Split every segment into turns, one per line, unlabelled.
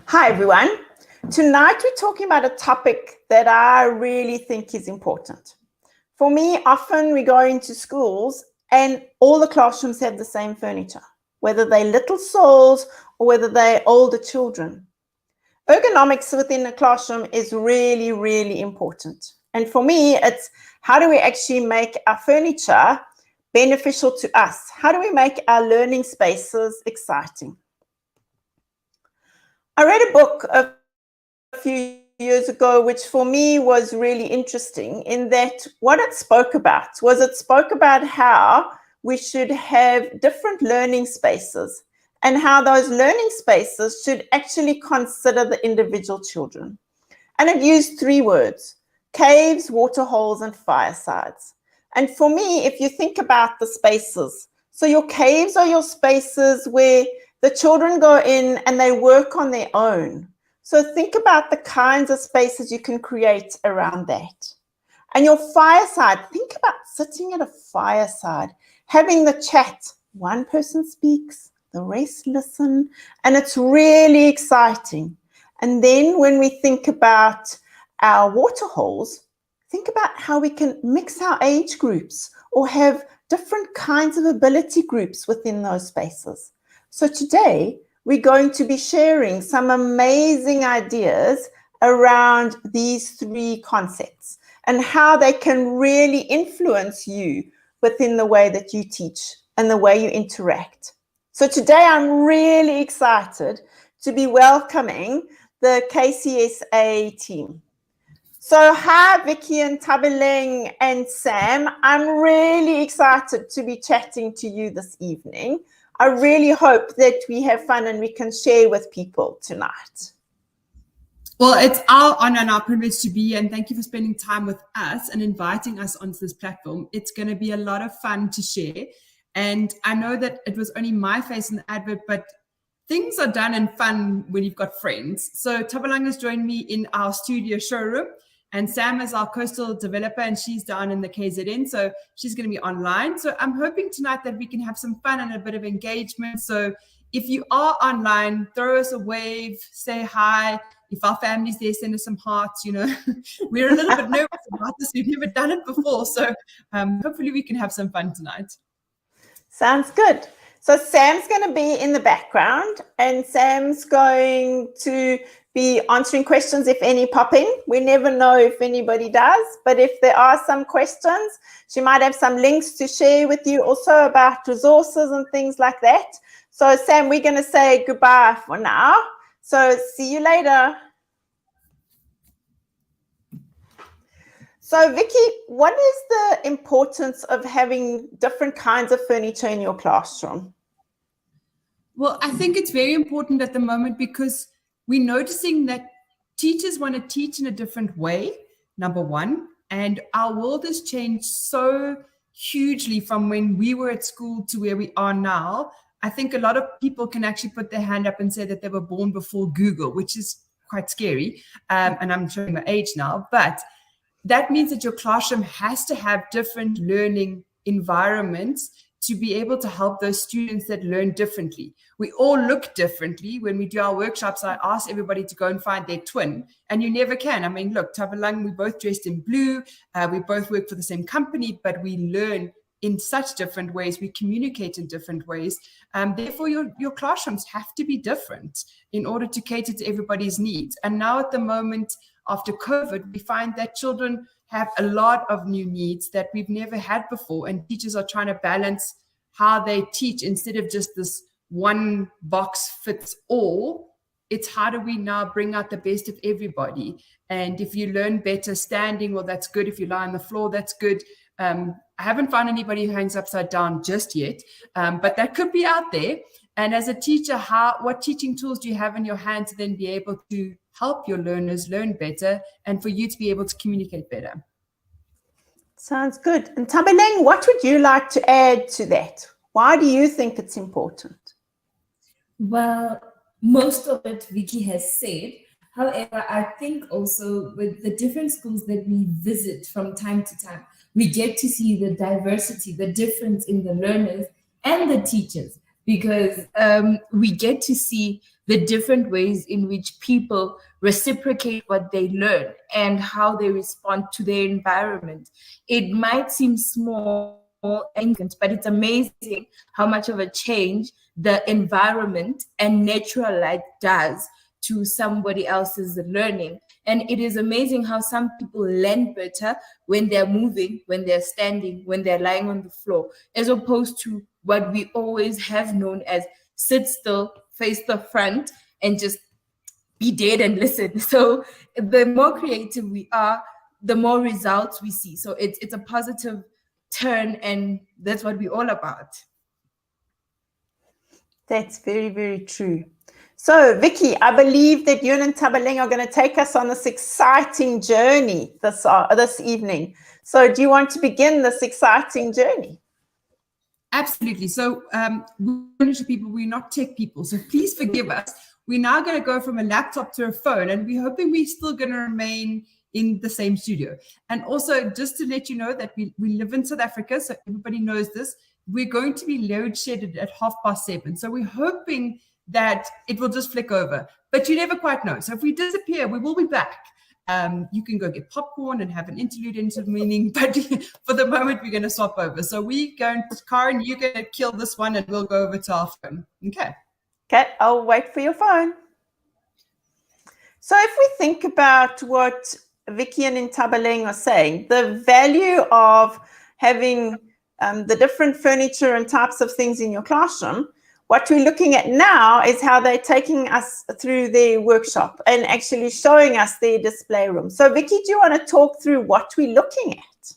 Hi everyone. Tonight we're talking about a topic that I really think is important. For me, often we go into schools and all the classrooms have the same furniture, whether they're little souls or whether they're older children. Ergonomics within a classroom is really, really important. And for me, it's how do we actually make our furniture beneficial to us? How do we make our learning spaces exciting? I read a book a few years ago, which for me was really interesting in that what it spoke about how we should have different learning spaces and how those learning spaces should actually consider the individual children. And it used three words: caves, water holes, and firesides. And for me, if you think about the spaces, so your caves are your spaces where the children go in and they work on their own. So think about the kinds of spaces you can create around that. And your fireside, think about sitting at a fireside, having the chat. One person speaks, the rest listen, and it's really exciting. And then when we think about our water holes, think about how we can mix our age groups or have different kinds of ability groups within those spaces. So today, we're going to be sharing some amazing ideas around these three concepts and how they can really influence you within the way that you teach and the way you interact. So today, I'm really excited to be welcoming the KCSA team. So hi, Vicki and Tabeleng and Sam. I'm really excited to be chatting to you this evening. I really hope that we have fun and we can share with people tonight.
Well, it's our honor and our privilege to be here, and thank you for spending time with us and inviting us onto this platform. It's going to be a lot of fun to share. And I know that it was only my face in the advert, but things are done and fun when you've got friends. So Tabalang has joined me in our studio showroom, and Sam is our coastal developer, and she's down in the KZN, so she's going to be online. So I'm hoping tonight that we can have some fun and a bit of engagement. So if you are online, throw us a wave, say hi. If our family's there, send us some hearts. You know, we're a little bit nervous about this. We've never done it before, so hopefully we can have some fun tonight.
Sounds good. So Sam's going to be in the background, and Sam's going to be answering questions if any pop in. We never know if anybody does, but if there are some questions, she might have some links to share with you also about resources and things like that. So Sam, we're going to say goodbye for now. So see you later. So Vicki, what is the importance of having different kinds of furniture in your classroom?
Well, I think it's very important at the moment because we're noticing that teachers want to teach in a different way, number one, and our world has changed so hugely from when we were at school to where we are now. I think a lot of people can actually put their hand up and say that they were born before Google, which is quite scary. And I'm showing my age now, but that means that your classroom has to have different learning environments to be able to help those students that learn differently. We all look differently. When we do our workshops, I ask everybody to go and find their twin, and you never can. I mean, look, Tabalang, we both dressed in blue. We both work for the same company, but we learn in such different ways. We communicate in different ways. Therefore, your classrooms have to be different in order to cater to everybody's needs. And now at the moment, after COVID, we find that children have a lot of new needs that we've never had before, and teachers are trying to balance how they teach instead of just this one box fits all. It's how do we now bring out the best of everybody? And if you learn better standing, well, that's good. If you lie on the floor, that's good. I haven't found anybody who hangs upside down just yet, but that could be out there. And as a teacher, what teaching tools do you have in your hand to then be able to help your learners learn better and for you to be able to communicate better?
Sounds good. And Tabeleng, what would you like to add to that? Why do you think it's important?
Well, most of it Vicki has said. However, I think also with the different schools that we visit from time to time, we get to see the diversity, the difference in the learners and the teachers. because we get to see the different ways in which people reciprocate what they learn and how they respond to their environment. It might seem small, but it's amazing how much of a change the environment and natural light does to somebody else's learning. And it is amazing how some people learn better when they're moving, when they're standing, when they're lying on the floor, as opposed to what we always have known as sit still, face the front, and just be dead and listen. So the more creative we are, the more results we see. So it's a positive turn, and that's what we're all about.
That's very, very true. So, Vicki, I believe that you and Tabaleng are going to take us on this exciting journey this evening. So, do you want to begin this exciting journey?
Absolutely. So, we're people, we're not tech people, so please forgive us. We're now going to go from a laptop to a phone, and we're hoping we're still going to remain in the same studio. And also, just to let you know that we live in South Africa, so everybody knows this, we're going to be load shedded at 7:30. So we're hoping that it will just flick over, but you never quite know. So if we disappear, we will be back. You can go get popcorn and have an interlude into the meaning, but for the moment, we're going to swap over. So we're going to, Karen, you're going to kill this one, and we'll go over to our phone. Okay.
Okay, I'll wait for your phone. So if we think about what Vicki and Ntabaleng are saying, the value of having the different furniture and types of things in your classroom, what we're looking at now is how they're taking us through their workshop and actually showing us their display room. So Vicki, do you want to talk through what we're looking at?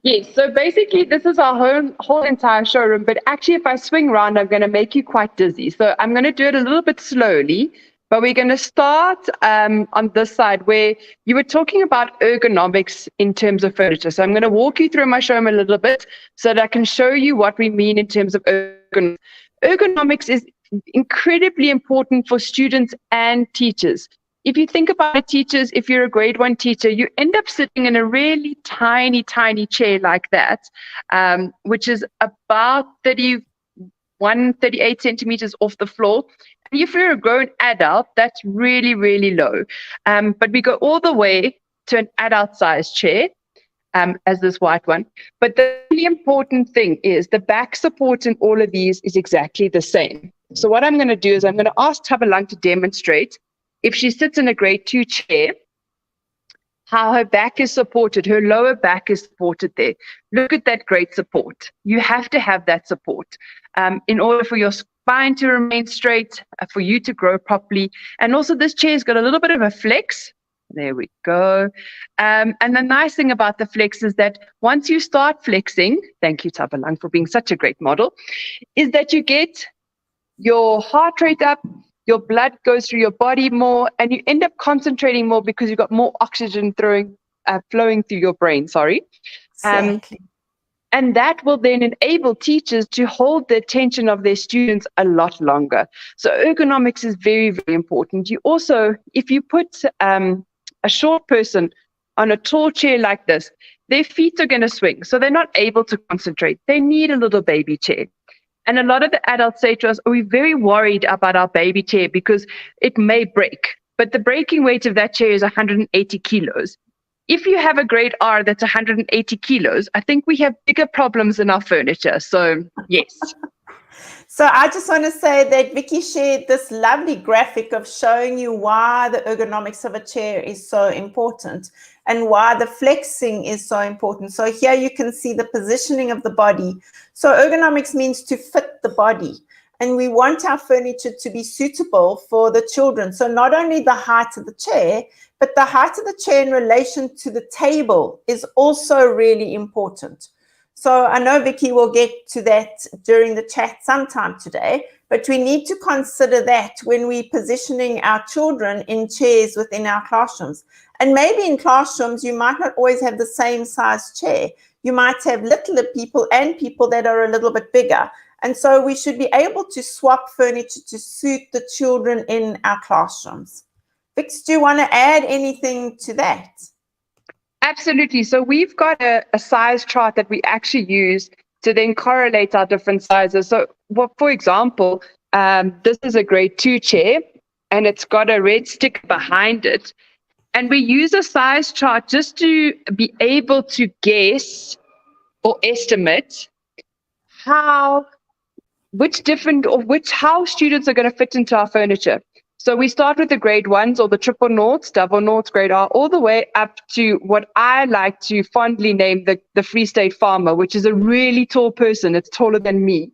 Yes, so basically this is our whole entire showroom, but actually if I swing around, I'm going to make you quite dizzy. So I'm going to do it a little bit slowly, but we're going to start on this side where you were talking about ergonomics in terms of furniture. So I'm going to walk you through my showroom a little bit so that I can show you what we mean in terms of ergonomics. Ergonomics is incredibly important for students and teachers. If you think about it, teachers, if you're a grade 1 teacher, you end up sitting in a really tiny, tiny chair like that, which is about 38 centimeters off the floor. And if you're a grown adult, that's really, really low. But we go all the way to an adult-sized chair, as this white one. But the really important thing is the back support in all of these is exactly the same. So what I'm going to do is I'm going to ask Tabalang to demonstrate, if she sits in a grade 2 chair, how her back is supported, her lower back is supported there. Look at that great support. You have to have that support in order for your spine to remain straight, for you to grow properly. And also this chair's got a little bit of a flex. There we go. And the nice thing about the flex is that once you start flexing, thank you Tabalang for being such a great model, is that you get your heart rate up, your blood goes through your body more, and you end up concentrating more because you've got more oxygen flowing through your brain,
Exactly.
And that will then enable teachers to hold the attention of their students a lot longer. So ergonomics is very, very important. You also, if you put a short person on a tall chair like this, their feet are going to swing, so they're not able to concentrate. They need a little baby chair. And a lot of the adults say to us, we're very worried about our baby chair because it may break. But the breaking weight of that chair is 180 kilos. If you have a grade R that's 180 kilos, I think we have bigger problems in our furniture. So, yes.
So I just want to say that Vicki shared this lovely graphic of showing you why the ergonomics of a chair is so important and why the flexing is so important. So here you can see the positioning of the body. So ergonomics means to fit the body. And we want our furniture to be suitable for the children. So not only the height of the chair, but the height of the chair in relation to the table is also really important. So I know Vicki will get to that during the chat sometime today, but we need to consider that when we're positioning our children in chairs within our classrooms. And maybe in classrooms, you might not always have the same size chair. You might have littler people and people that are a little bit bigger. And so we should be able to swap furniture to suit the children in our classrooms. Vix, do you want to add anything to that?
Absolutely. So we've got a size chart that we actually use to then correlate our different sizes. So, for example, this is a grade 2 chair, and it's got a red stick behind it. And we use a size chart just to be able to guess or estimate how students are going to fit into our furniture. So we start with the grade 1s or the triple noughts, double noughts, grade R, all the way up to what I like to fondly name the Free State Farmer, which is a really tall person. It's taller than me.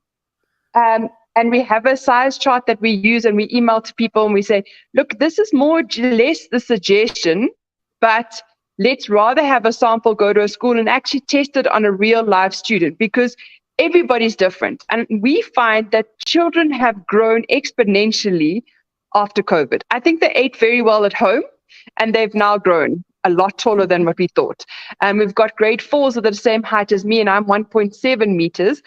And we have a size chart that we use, and we email to people and we say, look, this is more or less the suggestion, but let's rather have a sample go to a school and actually test it on a real live student, because everybody's different. And we find that children have grown exponentially after COVID. I think they ate very well at home, and they've now grown a lot taller than what we thought. We've got grade 4s that are the same height as me, and I'm 1.7 meters.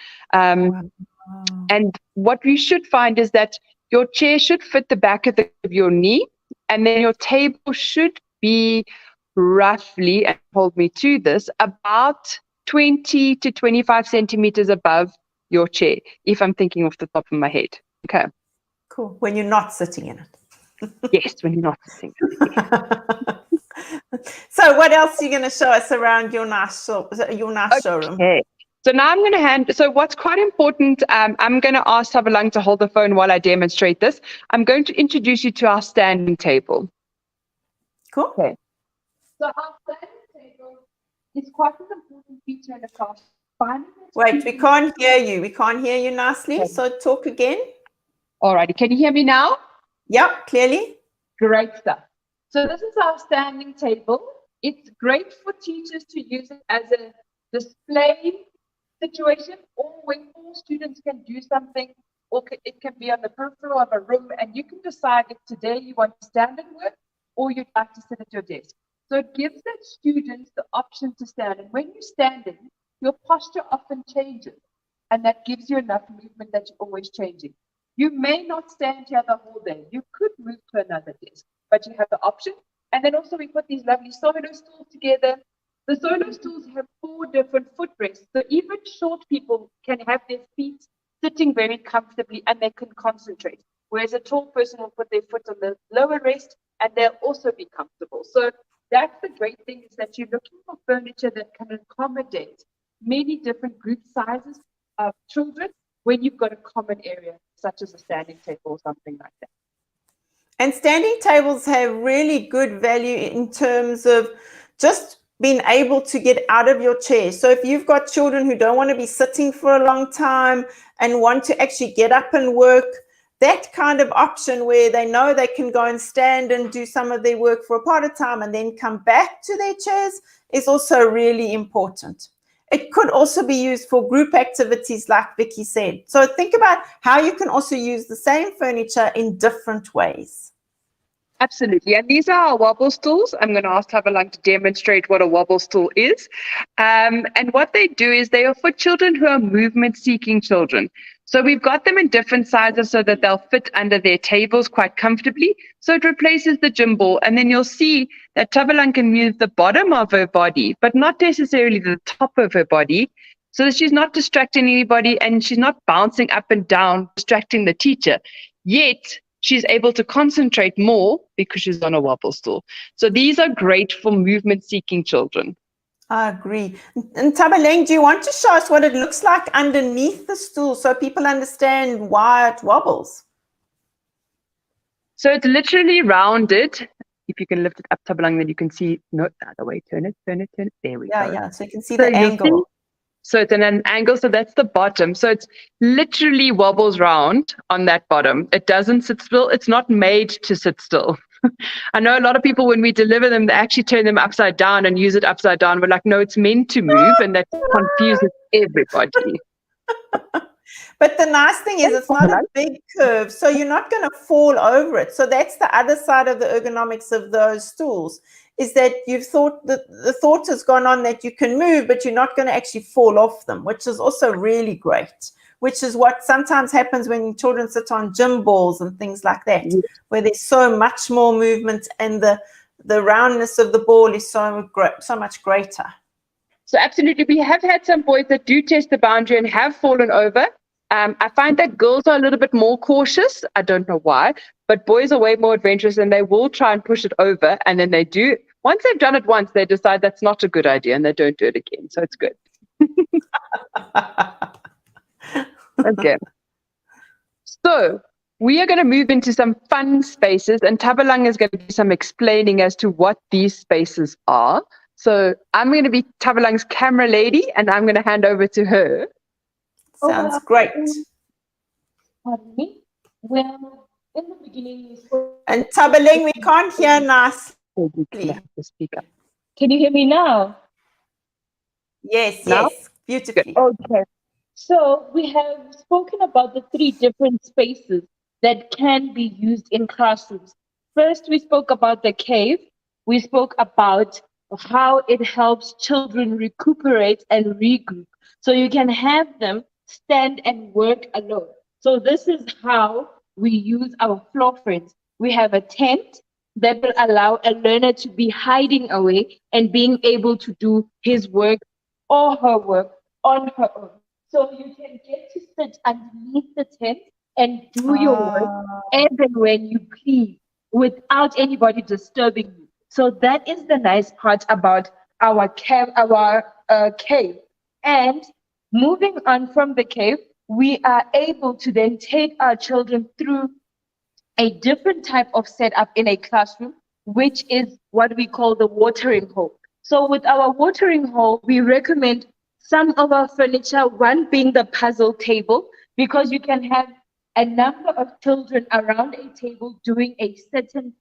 And what we should find is that your chair should fit the back of your knee, and then your table should be roughly, and hold me to this, about 20 to 25 centimeters above your chair, if I'm thinking off the top of my head. Okay.
Cool. When you're not sitting in it.
Yes, when you're not sitting.
So what else are you going to show us around your nice showroom?
Okay. So now I'm going to so what's quite important, I'm going to ask Tabalang to hold the phone while I demonstrate this. I'm going to introduce you to our standing table.
Cool.
Okay. So our standing table is quite an important feature in the class.
Wait, we can't hear you. We can't hear you nicely.
Okay.
So talk again.
All righty. Can you hear me now?
Yep, clearly.
Great stuff. So this is our standing table. It's great for teachers to use it as a display situation, or when all students can do something, or it can be on the peripheral of a room, and you can decide if today you want to stand and work, or you'd like to sit at your desk. So it gives the students the option to stand. And when you're standing, your posture often changes, and that gives you enough movement that you're always changing. You may not stand here the whole day. You could move to another desk, but you have the option. And then also we put these lovely solo stools together. The solo stools have 4 different footrests. So even short people can have their feet sitting very comfortably, and they can concentrate. Whereas a tall person will put their foot on the lower rest, and they'll also be comfortable. So that's the great thing, is that you're looking for furniture that can accommodate many different group sizes of children when you've got a common area, such as a standing table or something like that.
And standing tables have really good value in terms of just being able to get out of your chair. So if you've got children who don't want to be sitting for a long time and want to actually get up and work, that kind of option where they know they can go and stand and do some of their work for a part of time and then come back to their chairs is also really important. It could also be used for group activities, like Vicki said. So think about how you can also use the same furniture in different ways.
Absolutely. And these are our wobble stools. I'm going to ask Tabalang to demonstrate what a wobble stool is. And what they do is they are for children who are movement-seeking children. So we've got them in different sizes so that they'll fit under their tables quite comfortably. So it replaces the gym ball. And then you'll see that Tabalang can move the bottom of her body, but not necessarily the top of her body, so that she's not distracting anybody and she's not bouncing up and down, distracting the teacher. Yet she's able to concentrate more because she's on a wobble stool. So these are great for movement-seeking children.
I agree. And Tabalang, do you want to show us what it looks like underneath the stool so people understand why it wobbles?
So it's literally rounded. If you can lift it up, Tabalang, then you can see, no, the other way, turn it. There we go.
Yeah, so you can see the angle.
So it's in an angle, so that's the bottom. So it's literally wobbles round on that bottom. It doesn't sit still. It's not made to sit still. I know a lot of people, when we deliver them, they actually turn them upside down and use it upside down. We're like, no, it's meant to move, and that confuses everybody.
But the nice thing is it's not a big curve, so you're not going to fall over it. So that's the other side of the ergonomics of those stools, is that you've thought that the thought has gone on that you can move, but you're not going to actually fall off them, which is also really great, which is what sometimes happens when children sit on gym balls and things like that, where there's so much more movement and the roundness of the ball is so much greater.
So absolutely, we have had some boys that do test the boundary and have fallen over. I find that girls are a little bit more cautious. I don't know why, but boys are way more adventurous and they will try and push it over. And then they do. Once they've done it once, they decide that's not a good idea and they don't do it again. So it's good. Okay. So we are going to move into some fun spaces, and Tabalang is going to do some explaining as to what these spaces are. So I'm going to be Tabalang's camera lady, and I'm going to hand over to her.
Sounds great.
Pardon me? Well, in the beginning, we spoke.
And Tabalang, we can't hear nicely.
Can you hear me now?
Yes,
Now?
yes, beautifully.
Okay. So we have spoken about the 3 different spaces that can be used in classrooms. First, we spoke about the cave. We spoke about how it helps children recuperate and regroup. So you can have them stand and work alone. So this is how we use our floor friends. We have a tent that will allow a learner to be hiding away and being able to do his work or her work on her own. So you can get to sit underneath the tent and do your work as and when you please without anybody disturbing you. So that is the nice part about our cave. And moving on from the cave, we are able to then take our children through a different type of setup in a classroom, which is what we call the watering hole. So with our watering hole, we recommend some of our furniture, one being the puzzle table, because you can have a number of children around a table doing a certain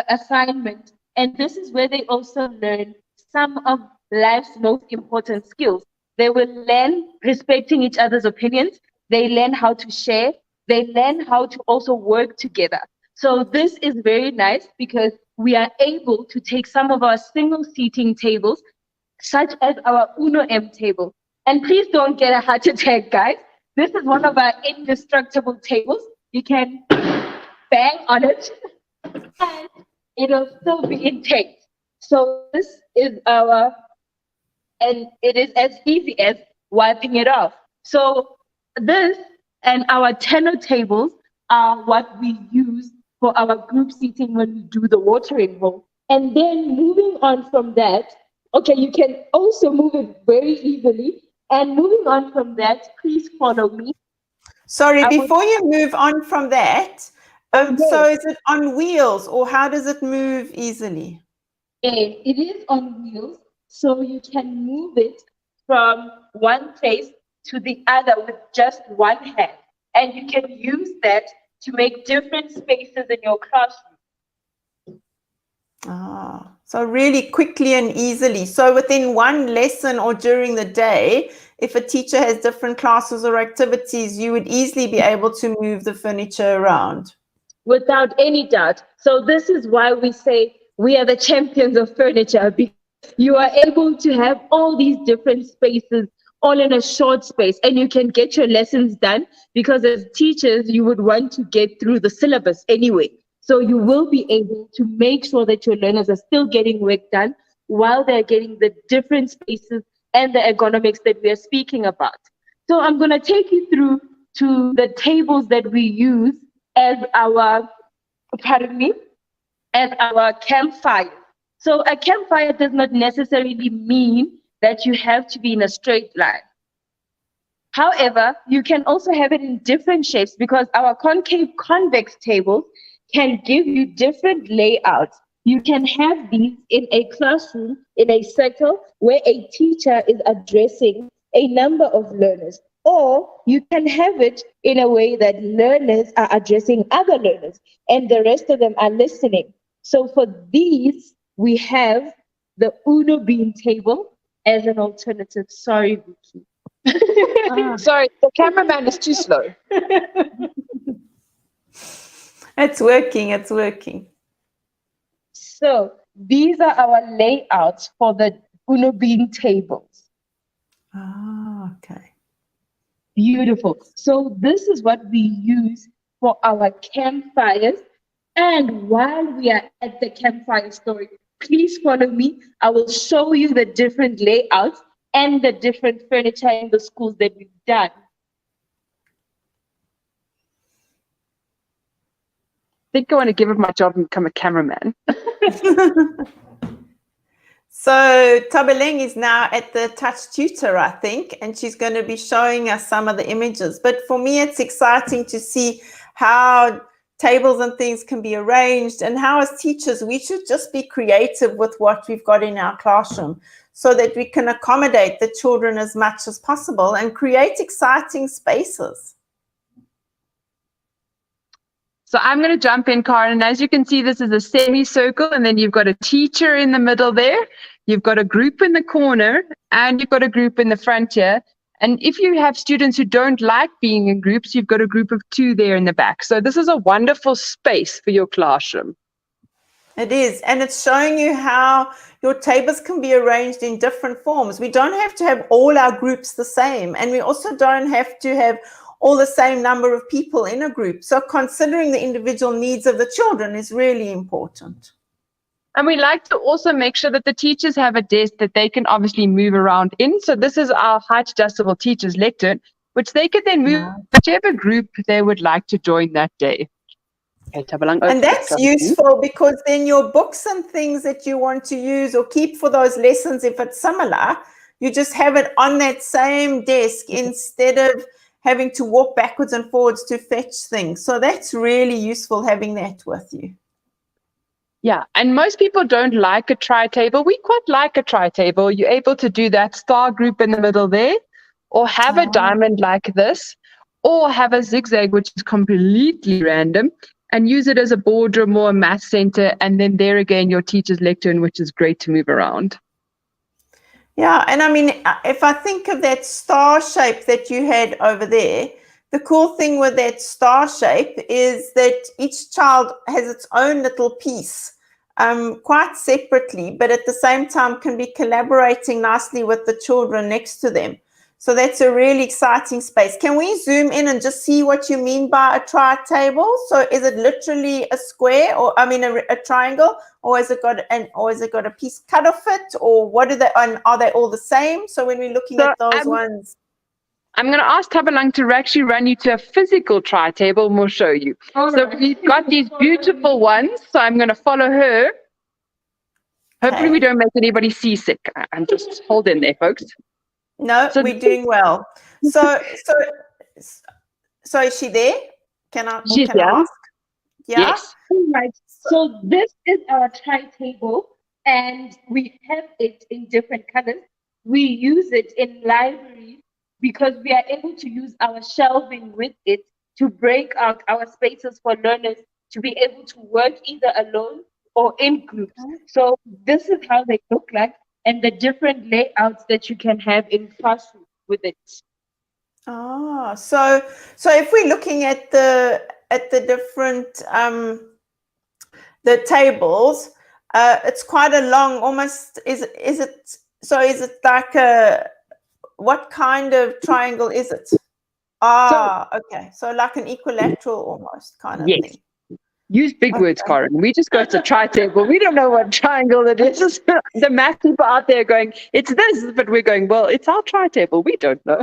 assignment. And this is where they also learn some of life's most important skills. They will learn respecting each other's opinions. They learn how to share. They learn how to also work together. So this is very nice because we are able to take some of our single seating tables, such as our Uno M table. And please don't get a heart attack, guys. This is one of our indestructible tables. You can bang on it and it'll still be intact. So this is and it is as easy as wiping it off. So this and our tenor tables are what we use for our group seating when we do the watering hole. And then moving on from that, okay, you can also move it very easily. And moving on from that, please follow me.
Sorry, before you move on from that, so is it on wheels or how does it move easily?
It is on wheels, so you can move it from one place to the other with just one hand. And you can use that to make different spaces in your classroom.
So really quickly and easily. So within one lesson or during the day, if a teacher has different classes or activities, you would easily be able to move the furniture around.
Without any doubt. So this is why we say we are the champions of furniture, because you are able to have all these different spaces all in a short space, and you can get your lessons done because as teachers, you would want to get through the syllabus anyway. So you will be able to make sure that your learners are still getting work done while they're getting the different spaces and the ergonomics that we are speaking about. So I'm going to take you through to the tables that we use as our, as our campfire. So a campfire does not necessarily mean that you have to be in a straight line. However, you can also have it in different shapes because our concave convex tables can give you different layouts. You can have these in a classroom in a circle where a teacher is addressing a number of learners, or you can have it in a way that learners are addressing other learners and the rest of them are listening. So for these, we have the Uno bean table as an alternative. Sorry, Vicki.
Sorry, the cameraman is too slow.
It's working, it's working.
So these are our layouts for the Uno bean tables.
Okay.
Beautiful. So this is what we use for our campfires. And while we are at the campfire story, please follow me. I will show you the different layouts
and the different furniture in the schools that we've done.
I think I want to give up my job and become a cameraman.
So Tabeleng is now at the Touch Tutor, I think, and she's going to be showing us some of the images. But for me, it's exciting to see how tables and things can be arranged, and how as teachers we should just be creative with what we've got in our classroom so that we can accommodate the children as much as possible and create exciting spaces.
So I'm going to jump in, Karen. As you can see, this is a semicircle, and then you've got a teacher in the middle there. You've got a group in the corner, and you've got a group in the front here. And if you have students who don't like being in groups, you've got a group of 2 there in the back. So this is a wonderful space for your classroom.
It is, and it's showing you how your tables can be arranged in different forms. We don't have to have all our groups the same, and we also don't have to have all the same number of people in a group. So considering the individual needs of the children is really important.
And we like to also make sure that the teachers have a desk that they can obviously move around in. So this is our height adjustable teachers lectern, which they could then move whichever group they would like to join that day.
And that's useful because then your books and things that you want to use or keep for those lessons, if it's similar, you just have it on that same desk instead of having to walk backwards and forwards to fetch things. So that's really useful having that with you.
Yeah, and most people don't like a tri-table. We quite like a tri-table. You're able to do that star group in the middle there, or have a diamond like this, or have a zigzag, which is completely random, and use it as a boardroom or a math center. And then there again, your teacher's lectern, which is great to move around.
Yeah, and I mean, if I think of that star shape that you had over there, the cool thing with that star shape is that each child has its own little piece, quite separately, but at the same time can be collaborating nicely with the children next to them. So that's a really exciting space. Can we zoom in and just see what you mean by a tri-table? So is it literally a square, or I mean a triangle, or has it got a piece cut off it, or what are they? And are they all the same? So when we're looking at those ones,
I'm going to ask Tabalang to actually run you to a physical tri-table, and we'll show you. So we've got these beautiful ones. So I'm going to follow her. Hopefully we don't make anybody seasick. I'm just hold in there, folks.
No, so we're doing well. So is she there? Can I ask? Yeah.
Yes. Right. So this is our tri-table, and we have it in different colors. We use it in libraries because we are able to use our shelving with it to break out our spaces for learners to be able to work either alone or in groups. So this is how they look like, and the different layouts that you can have in classroom with it.
Ah, so if we're looking at the different the tables, it's quite a long, almost is it like a, what kind of triangle is it? Ah, okay, so like an equilateral almost kind of thing.
Use big words, Karen. We just go, it's a tri-table. We don't know what triangle it is. The math people out there going, it's this, but we're going, well, it's our tri-table. We don't know.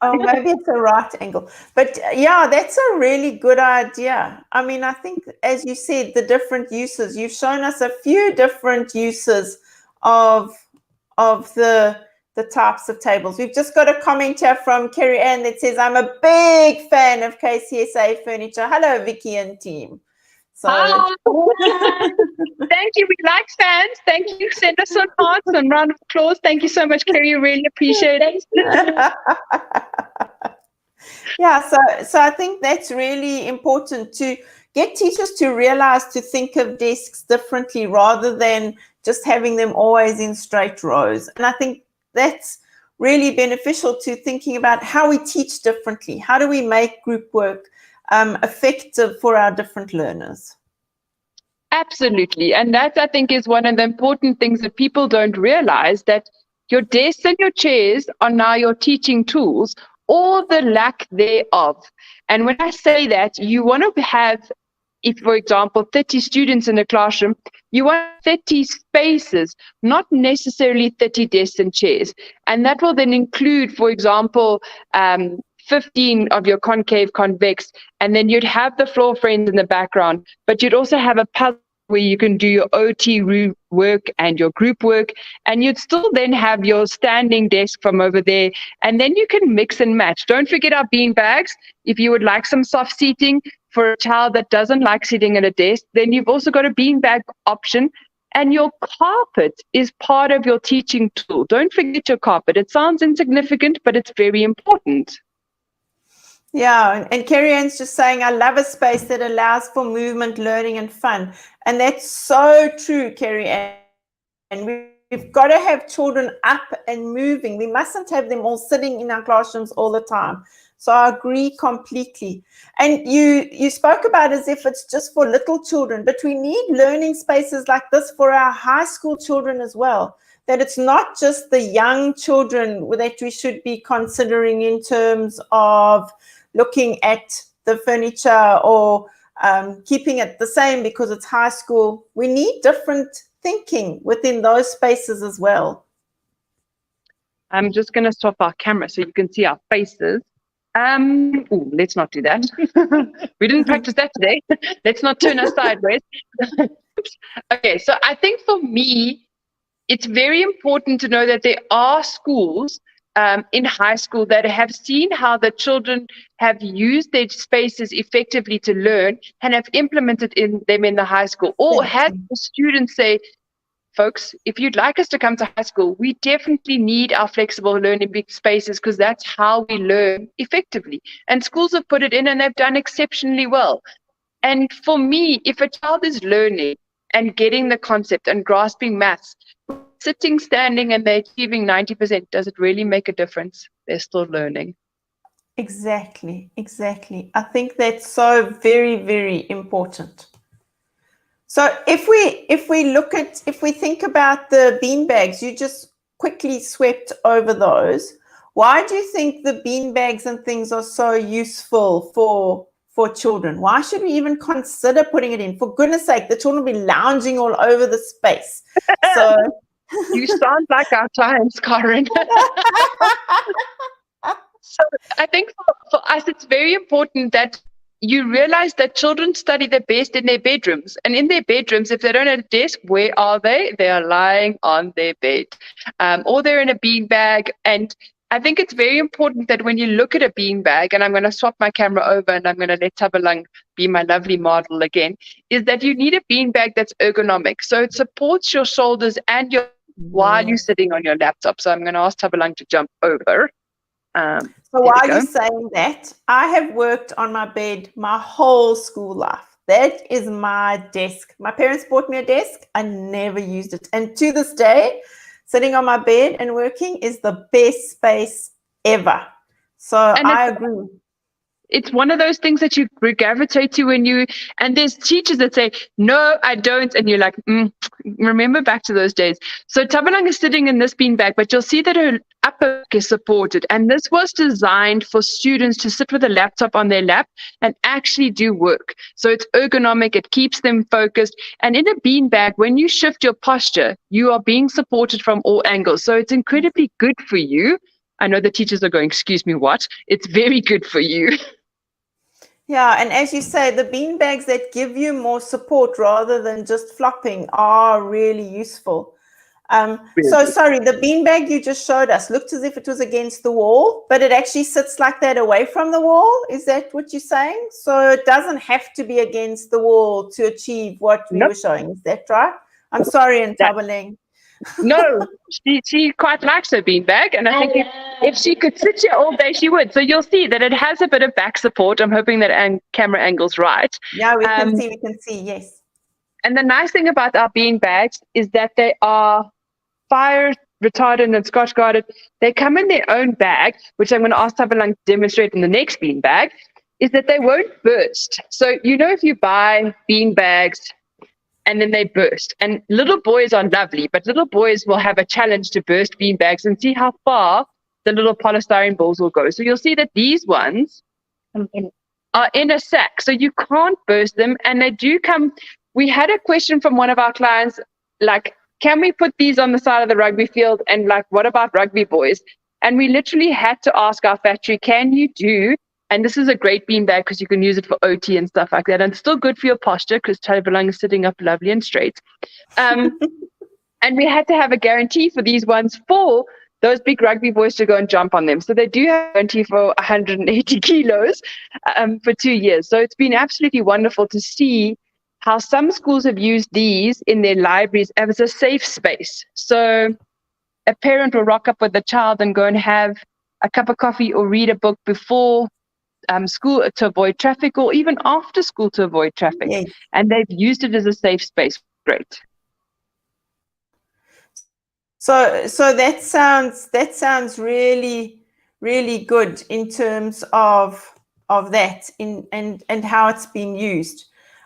Oh, maybe it's a right angle. But yeah, that's a really good idea. I mean, I think, as you said, the different uses, you've shown us a few different uses of the types of tables. We've just got a comment here from Kerry Ann that says, I'm a big fan of KCSA furniture. Hello, Vicki and team. So
thank you. We like fans. Thank you. Send us some hearts and round of applause. Thank you so much, Kerry. Really appreciate it.
Yeah, so I think that's really important to get teachers to realize to think of desks differently rather than just having them always in straight rows. And I think that's really beneficial to thinking about how we teach differently. How do we make group work effective for our different learners?
Absolutely. And that, I think, is one of the important things that people don't realize, that your desks and your chairs are now your teaching tools, or the lack thereof. And when I say that, you want to have if, for example, 30 students in a classroom, you want 30 spaces, not necessarily 30 desks and chairs. And that will then include, for example, 15 of your concave convex, and then you'd have the floor frames in the background, but you'd also have a puzzle where you can do your OT work and your group work, and you'd still then have your standing desk from over there, and then you can mix and match. Don't forget our bean bags. If you would like some soft seating for a child that doesn't like sitting at a desk, then you've also got a bean bag option. And your carpet is part of your teaching tool. Don't forget your carpet. It sounds insignificant, but it's very important.
Yeah, and Carrie Ann's just saying, I love a space that allows for movement, learning, and fun. And that's so true, Carrie Ann. And we've got to have children up and moving. We mustn't have them all sitting in our classrooms all the time. So I agree completely. And you spoke about as if it's just for little children, but we need learning spaces like this for our high school children as well. That it's not just the young children that we should be considering in terms of looking at the furniture or keeping it the same because it's high school. We need different thinking within those spaces as well.
I'm just going to stop our camera so you can see our faces. Ooh, let's not do that. We didn't practice that today. Let's not turn us sideways. Okay, so I think for me, it's very important to know that there are schools in high school that have seen how the children have used their spaces effectively to learn and have implemented them in the high school, or had the students say, folks, if you'd like us to come to high school, we definitely need our flexible learning big spaces because that's how we learn effectively. And schools have put it in and they've done exceptionally well. And for me, if a child is learning and getting the concept and grasping maths, sitting, standing, and they're achieving 90%, does it really make a difference? They're still learning.
Exactly, exactly. I think that's so very, very important. So if we think about the bean bags, you just quickly swept over those. Why do you think the bean bags and things are so useful for children? Why should we even consider putting it in? For goodness sake, the children will be lounging all over the space. So
you sound like our times, Karen. So I think for us, it's very important that you realize that children study the best in their bedrooms. And in their bedrooms, if they don't have a desk, where are they? They are lying on their bed. Or they're in a bean bag. And I think it's very important that when you look at a bean bag, and I'm going to swap my camera over and I'm going to let Tabalang be my lovely model again, is that you need a bean bag that's ergonomic. So it supports your shoulders and your while you're sitting on your laptop. So I'm going to ask Tabalang to jump over.
So while you're saying that, I have worked on my bed my whole school life. That is my desk. My parents bought me a desk. I never used it. And to this day, sitting on my bed and working is the best space ever. So I agree.
It's one of those things that you gravitate to and there's teachers that say, no, I don't. And you're like, remember back to those days. So Tabalang is sitting in this beanbag, but you'll see that her upper back is supported. And this was designed for students to sit with a laptop on their lap and actually do work. So it's ergonomic. It keeps them focused. And in a beanbag, when you shift your posture, you are being supported from all angles. So it's incredibly good for you. I know the teachers are going, excuse me, what? It's very good for you.
Yeah, and as you say, the bean bags that give you more support rather than just flopping are really useful. So sorry, the bean bag you just showed us looked as if it was against the wall, but it actually sits like that away from the wall. Is that what you're saying? So it doesn't have to be against the wall to achieve what we were showing. Is that right? I'm sorry, and Tabalang.
No, she quite likes her beanbag, and I think if she could sit here all day, she would. So you'll see that it has a bit of back support. I'm hoping that camera angle's right.
Yeah, we can see, yes.
And the nice thing about our beanbags is that they are fire retardant and scotch guarded. They come in their own bag, which I'm going to ask Tabalang to demonstrate in the next beanbag, is that they won't burst. So if you buy beanbags and then they burst. And little boys are lovely, but little boys will have a challenge to burst beanbags and see how far the little polystyrene balls will go. So you'll see that these ones are in a sack, so you can't burst them, and they do come. We had a question from one of our clients, like, can we put these on the side of the rugby field, and like, what about rugby boys? And we literally had to ask our factory, can you do, and this is a great beanbag because you can use it for OT and stuff like that, and it's still good for your posture because Tabalang is sitting up lovely and straight. And we had to have a guarantee for these ones for those big rugby boys to go and jump on them. So they do have a guarantee for 180 kilos for 2 years. So it's been absolutely wonderful to see how some schools have used these in their libraries as a safe space. So a parent will rock up with a child and go and have a cup of coffee or read a book before school to avoid traffic, or even after school to avoid traffic.
Yes.
And they've used it as a safe space. Great.
So that sounds really, really good in terms of that and how it's being used.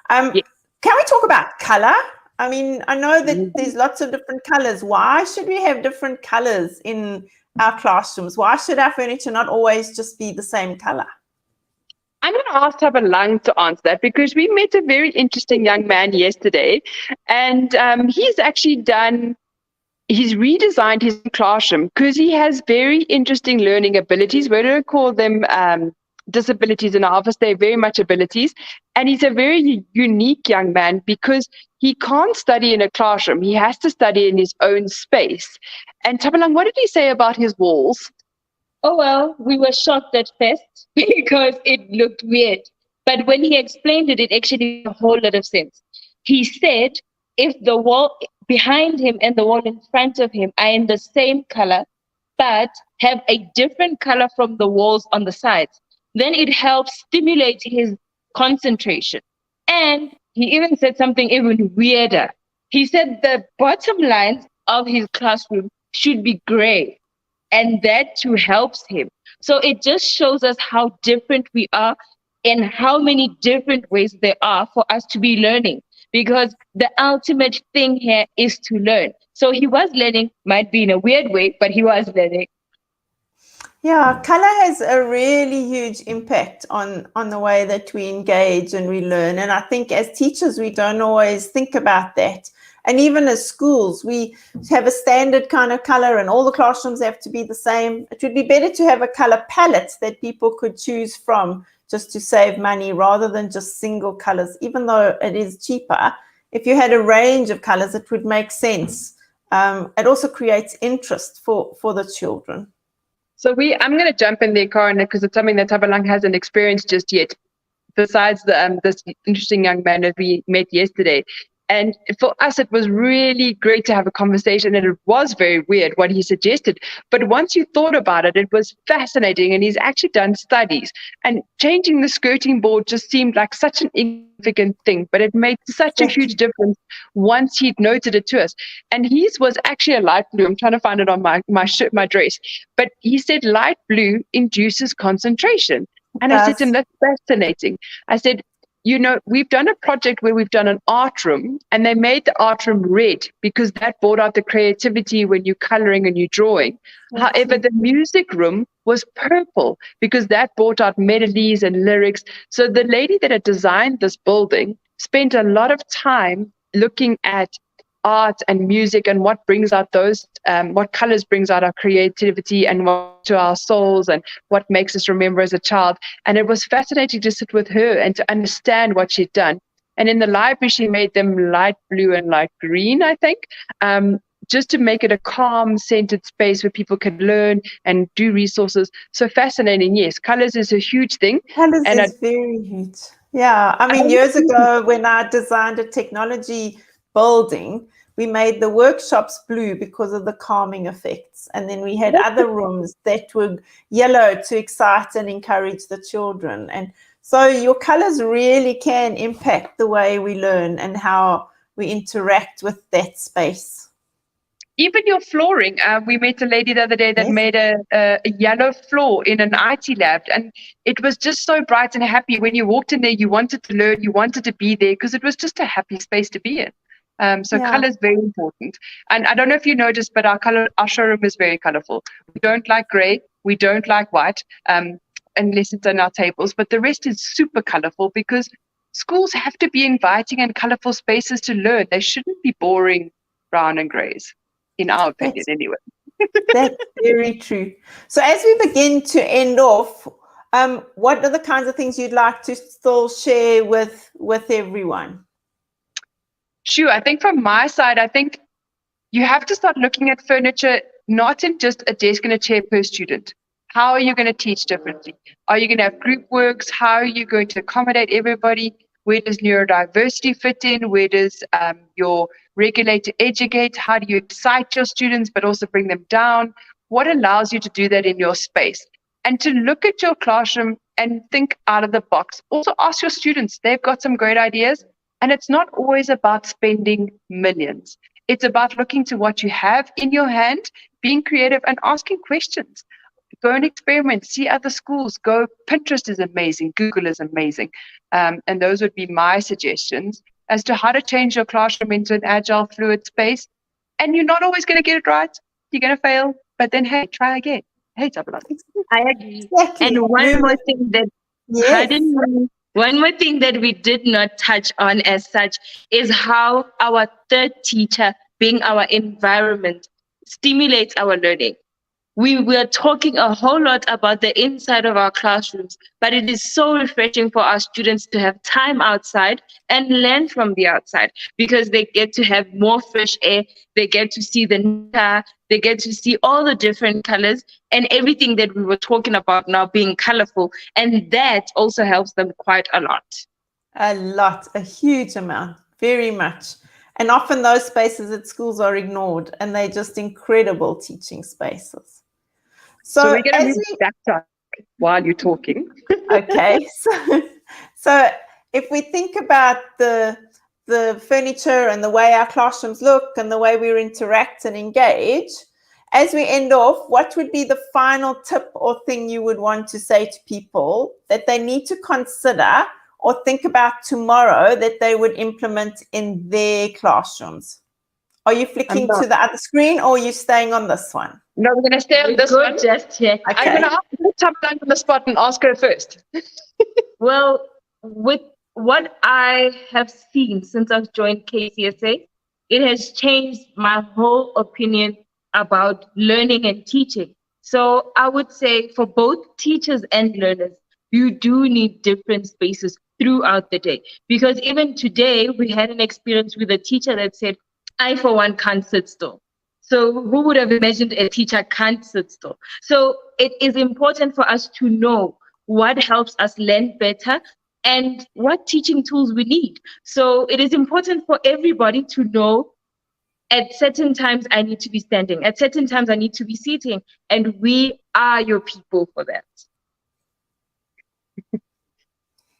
Yes.
Can we talk about color? I mean, I know that there's lots of different colors. Why should we have different colors in our classrooms? Why should our furniture not always just be the same color?
I'm going to ask Tabalang to answer that, because we met a very interesting young man yesterday, and he's redesigned his classroom because he has very interesting learning abilities. We don't call them disabilities in our office, they're very much abilities. And he's a very unique young man because he can't study in a classroom. He has to study in his own space. And Tabalang, what did he say about his walls?
Oh, well, we were shocked at first because it looked weird. But when he explained it, it actually made a whole lot of sense. He said if the wall behind him and the wall in front of him are in the same color, but have a different color from the walls on the sides, then it helps stimulate his concentration. And he even said something even weirder. He said the bottom lines of his classroom should be gray, and that too helps him. So it just shows us how different we are and how many different ways there are for us to be learning, because the ultimate thing here is to learn. So he was learning, might be in a weird way, but he was learning.
Yeah, color has a really huge impact on the way that we engage and we learn. And I think as teachers, we don't always think about that. And even as schools, we have a standard kind of color and all the classrooms have to be the same. It would be better to have a color palette that people could choose from just to save money rather than just single colors, even though it is cheaper. If you had a range of colors, it would make sense. It also creates interest for the children.
So I'm going to jump in there, Karen, because it's something that Tabalang hasn't experienced just yet, besides this interesting young man that we met yesterday. And for us, it was really great to have a conversation, and it was very weird what he suggested. But once you thought about it, it was fascinating, and he's actually done studies. And changing the skirting board just seemed like such an insignificant thing, but it made such a huge difference once he'd noted it to us. And his was actually a light blue. I'm trying to find it on my shirt, my dress. But he said light blue induces concentration. And I said to him, that's fascinating. I said, you know, we've done a project where we've done an art room, and they made the art room red because that brought out the creativity when you're coloring and you're drawing. However, the music room was purple because that brought out melodies and lyrics. So the lady that had designed this building spent a lot of time looking at art and music and what brings out those, what colors brings out our creativity and what to our souls and what makes us remember as a child. And it was fascinating to sit with her and to understand what she'd done. And in the library, she made them light blue and light green, I think, just to make it a calm, centered space where people can learn and do resources. So fascinating. Yes, colors is a huge thing.
Colors is very huge. Yeah, I mean, years ago when I designed a technology building, we made the workshops blue because of the calming effects, and then we had other rooms that were yellow to excite and encourage the children. And so your colors really can impact the way we learn and how we interact with that space.
Even your flooring. We met a lady the other day that made a yellow floor in an IT lab, and it was just so bright and happy. When you walked in there, you wanted to learn, you wanted to be there because it was just a happy space to be in. Color is very important. And I don't know if you noticed, but our showroom is very colorful. We don't like gray. We don't like white. and lessons on our tables, but the rest is super colorful because schools have to be inviting and colorful spaces to learn. They shouldn't be boring brown and grays, in our opinion, anyway.
That's very true. So as we begin to end off, what are the kinds of things you'd like to still share with everyone?
Sure. I think from my side, I think you have to start looking at furniture not in just a desk and a chair per student. How are you going to teach differently? Are you going to have group works? How are you going to accommodate everybody? Where does neurodiversity fit in? Where does your regulate to educate? How do you excite your students but also bring them down? What allows you to do that in your space? And to look at your classroom and think out of the box. Also ask your students. They've got some great ideas. And it's not always about spending millions. It's about looking to what you have in your hand, being creative and asking questions. Go and experiment, see other schools, go. Pinterest is amazing, Google is amazing. And those would be my suggestions as to how to change your classroom into an agile, fluid space. And you're not always going to get it right. You're going to fail, but then, hey, try again. Hey, Tabula.
I agree.
Exactly.
And one more thing that, one more thing that we did not touch on as such is how our third teacher, being our environment, stimulates our learning. We were talking a whole lot about the inside of our classrooms, but it is so refreshing for our students to have time outside and learn from the outside because they get to have more fresh air, they get to see the nature, they get to see all the different colors and everything that we were talking about now being colorful. And that also helps them quite a lot.
A huge amount, very much. And often those spaces at schools are ignored and they're just incredible teaching spaces.
So we're going to move back to while you're talking.
Okay. So if we think about the furniture and the way our classrooms look and the way we interact and engage, as we end off, what would be the final tip or thing you would want to say to people that they need to consider or think about tomorrow that they would implement in their classrooms? Are you flicking to the other screen or are you staying on this one?
No, we're going to stay on this one.
Just here.
Okay.
I'm going to put Tabula on the spot and ask her first.
Well, with what I have seen since I've joined KCSA, it has changed my whole opinion about learning and teaching. So I would say for both teachers and learners, you do need different spaces throughout the day. Because even today, we had an experience with a teacher that said, I, for one, can't sit still. So who would have imagined a teacher can't sit still? So it is important for us to know what helps us learn better and what teaching tools we need. So it is important for everybody to know at certain times I need to be standing, at certain times I need to be sitting, and we are your people for that.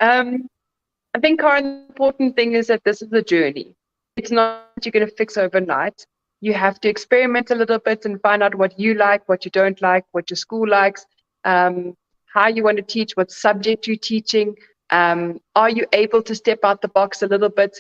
I think, Karen, the important thing is that this is a journey. It's not that you're going to fix overnight. You have to experiment a little bit and find out what you like, what you don't like, what your school likes, how you want to teach, what subject you're teaching. Are you able to step out the box a little bit?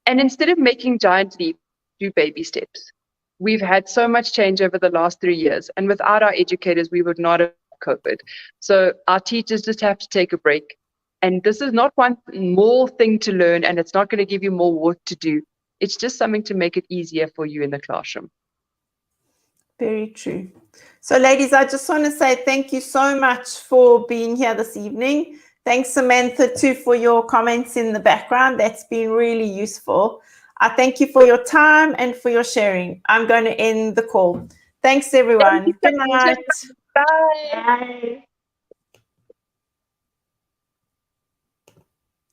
And instead of making giant leaps, do baby steps. We've had so much change over the last 3 years, and without our educators, we would not have COVID. So our teachers just have to take a break. And this is not one more thing to learn, and it's not going to give you more work to do. It's just something to make it easier for you in the classroom.
Very true. So ladies, I just want to say thank you so much for being here this evening. Thanks, Samantha, too, for your comments in the background. That's been really useful. I thank you for your time and for your sharing. I'm going to end the call. Thanks, everyone. Good night.
Bye.
Bye.